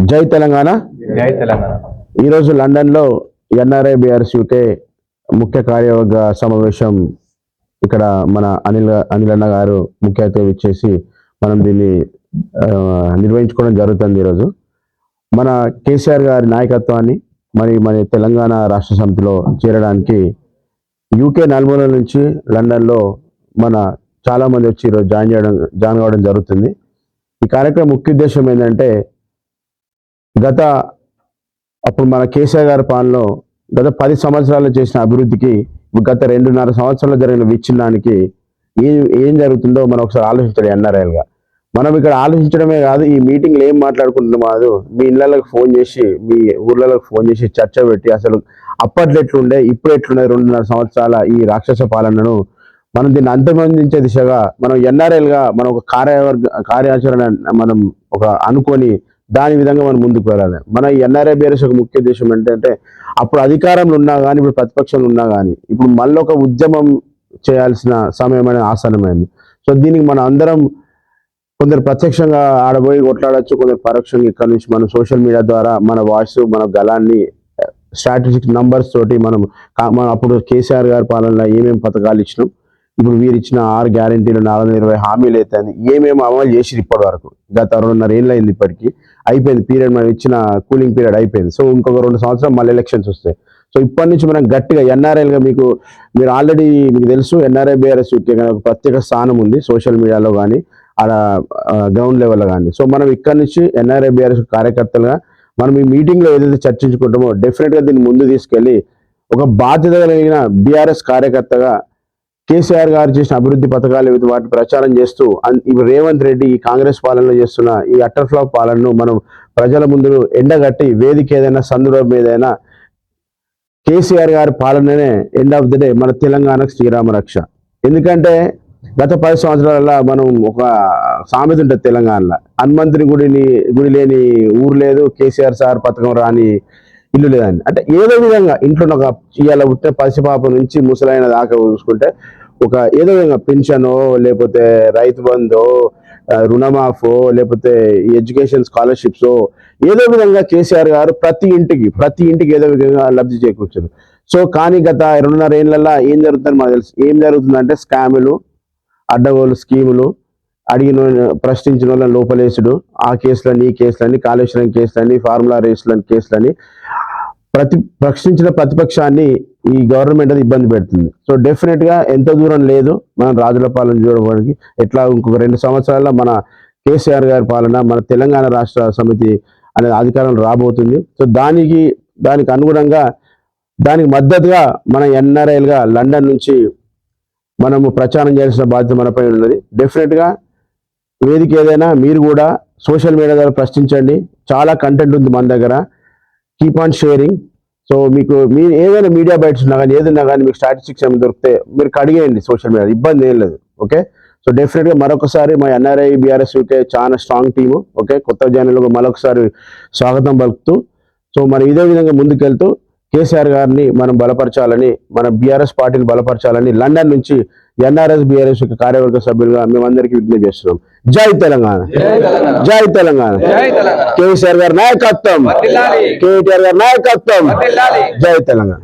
జై తెలంగాణ. జై తెలంగాణ. ఈరోజు లండన్లో ఎన్ఆర్ఐ బీఆర్ఎస్ యూకే ముఖ్య కార్యవర్గ సమావేశం ఇక్కడ మన అనిల్ అన్న గారు ముఖ్య అతిథి ఇచ్చేసి మనం దీన్ని నిర్వహించుకోవడం జరుగుతుంది. ఈరోజు మన కేసీఆర్ గారి నాయకత్వాన్ని మన తెలంగాణ రాష్ట్ర సమితిలో చేరడానికి యూకే నలుమూలల నుంచి లండన్లో మన చాలా మంది వచ్చి ఈరోజు జాయిన్ కావడం జరుగుతుంది. ఈ కార్యక్రమం ముఖ్య ఉద్దేశం ఏంటంటే అప్పుడు మన కేసీఆర్ గారి పాలనలో గత 10 సంవత్సరాలు చేసిన అభివృద్ధికి గత 2.5 సంవత్సరాలు జరిగిన విచ్ఛిన్నానికి ఏం జరుగుతుందో మనం ఒకసారి ఆలోచించాలి. ఎన్ఆర్ఐలుగా మనం ఇక్కడ ఆలోచించడమే కాదు, ఈ మీటింగ్లో ఏం మాట్లాడుకుంటున్నాం కాదు, మీ ఇళ్ళకి ఫోన్ చేసి మీ ఊర్లలోకి ఫోన్ చేసి చర్చ పెట్టి అసలు అప్పట్లో ఎట్లుండే ఇప్పుడు ఎట్లుండే 2.5 సంవత్సరాల ఈ రాక్షస పాలనను మనం దీన్ని అంతమొందించే దిశగా మనం ఎన్ఆర్ఐలుగా మనం ఒక కార్యాచరణ మనం ఒక అనుకొని దాని విధంగా మనం ముందుకు వెళ్ళాలి. మన ఎన్ఆర్ఐ బీఆర్ఎస్ ఒక ముఖ్య ఉద్దేశం ఏంటంటే అప్పుడు అధికారంలో ఉన్నా కానీ ఇప్పుడు ప్రతిపక్షంలో ఉన్నా కానీ ఇప్పుడు మళ్ళీ ఒక ఉద్యమం చేయాల్సిన సమయం అనేది ఆసనమైంది. సో దీనికి మనం అందరం కొందరు ప్రత్యక్షంగా ఆడబోయి కొట్లాడచ్చు, కొందరు పరోక్షంగా ఇక్కడ నుంచి మనం సోషల్ మీడియా ద్వారా మన వాయిస్ మన గలాన్ని స్ట్రాటజిక్ నంబర్స్ తోటి మనం అప్పుడు కేసీఆర్ గారి పాలనలో ఏమేమి పథకాలు ఇచ్చినాం, ఇప్పుడు వీరు ఇచ్చిన 6 గ్యారెంటీలు 420 హామీలు అయితే ఏమేమి అమలు చేసి ఇప్పటి వరకు గత 2.5 ఏళ్ళు అయింది. ఇప్పటికీ అయిపోయింది పీరియడ్, మనం ఇచ్చిన కూలింగ్ పీరియడ్ అయిపోయింది. సో ఇంకొక 2 సంవత్సరాలు మళ్ళీ ఎలక్షన్స్ వస్తాయి. సో ఇప్పటి నుంచి మనం గట్టిగా ఎన్ఆర్ఐలుగా మీరు ఆల్రెడీ మీకు తెలుసు ఎన్ఆర్ఐ బీఆర్ఎస్ యూకే ఒక ప్రత్యేక స్థానం ఉంది సోషల్ మీడియాలో కానీ అక్కడ గ్రౌండ్ లెవెల్లో కానీ. సో మనం ఇక్కడ నుంచి ఎన్ఆర్ఐ బీఆర్ఎస్ కార్యకర్తలుగా మనం ఈ మీటింగ్లో ఏదైతే చర్చించుకుంటామో డెఫినెట్గా దీన్ని ముందు తీసుకెళ్ళి ఒక బాధ్యత కలిగిన బీఆర్ఎస్ కార్యకర్తగా కేసీఆర్ గారు చేసిన అభివృద్ధి పథకాలు వాటిని ప్రచారం చేస్తూ ఇప్పుడు రేవంత్ రెడ్డి ఈ కాంగ్రెస్ పాలనలో చేస్తున్న ఈ అటర్ ఫ్లాప్ పాలనను మనం ప్రజల ముందు ఎండగట్టి వేదిక ఏదైనా సందర్భం ఏదైనా కేసీఆర్ గారి పాలననే ఎండ్ ఆఫ్ ది డే మన తెలంగాణకు శ్రీరామ రక్ష. ఎందుకంటే గత 10 సంవత్సరాల మనం ఒక సామెత ఉంటుంది తెలంగాణలో, హనుమంతుని గుడి లేని ఊరు లేదు, కేసీఆర్ సార్ పథకం రాని ఇల్లు లేదండి. అంటే ఏదో విధంగా ఇంట్లో ఒక ఇవాళ పుట్టిన పసిపాప నుంచి ముసలైన దాకా చూసుకుంటే ఒక ఏదో విధంగా పెన్షనో లేకపోతే రైతు బంధో రుణమాఫో లేకపోతే ఎడ్యుకేషన్ స్కాలర్షిప్స్ ఏదో విధంగా కేసీఆర్ గారు ప్రతి ఇంటికి ఏదో విధంగా లబ్ధి చేకూర్చారు. సో కానీ గత 2.5 ఏళ్ళల్లో ఏం జరుగుతుందని మనకు తెలుసు. ఏం జరుగుతుందంటే స్కాములు, అడ్డగోలు స్కీములు, ప్రశ్నించిన వాళ్ళని లోపలేసుడు, ఆ కేసులని ఈ కేసులని కాళేశ్వరం కేసులని ఫార్ములా రేసులని కేసులని ప్రశ్నించిన ప్రతిపక్షాన్ని ఈ గవర్నమెంట్ అది ఇబ్బంది పెడుతుంది. సో డెఫినెట్గా ఎంత దూరం లేదు మనం రాజుల పాలన చూడడానికి. ఎట్లా ఇంకొక 2 సంవత్సరాల మన కేసీఆర్ గారి పాలన మన తెలంగాణ రాష్ట్ర సమితి అనేది అధికారంలో రాబోతుంది. సో దానికి అనుగుణంగా దానికి మద్దతుగా మన ఎన్ఆర్ఐలుగా లండన్ నుంచి మనము ప్రచారం చేయాల్సిన బాధ్యత మనపై ఉన్నది. డెఫినెట్గా వేదిక ఏదైనా మీరు కూడా సోషల్ మీడియా ద్వారా ప్రశ్నించండి. చాలా కంటెంట్ ఉంది మన దగ్గర. Keep on sharing. సో మీరు ఏదైనా మీడియా బైట్స్ ఉన్నా కానీ ఏదైనా కానీ మీకు స్టాటిస్టిక్స్ ఏమైనా దొరికితే మీరు కడిగేయండి సోషల్ మీడియా, ఇబ్బంది ఏం లేదు. ఓకే. సో డెఫినెట్గా మరొకసారి మా ఎన్ఆర్ఐ బీఆర్ఎస్ యూకే చాలా స్ట్రాంగ్ టీము. ఓకే. కొత్త ఛానల్కు మరొకసారి స్వాగతం పలుకుతూ సో మరి ఇదే విధంగా ముందుకెళ్తూ కేసీఆర్ గారిని మనం బలపరచాలని, మన బీఆర్ఎస్ పార్టీని బలపరచాలని లండన్ నుంచి ఎన్ఆర్ఎస్ బీఆర్ఎస్ కార్యవర్గ సభ్యులుగా మేమందరికీ విజ్ఞప్తి చేస్తున్నాం. జై తెలంగాణ, జై తెలంగాణ. కేసీఆర్ గారి నాయకత్వం, కేటీఆర్ గారి నాయకత్వం. జై తెలంగాణ.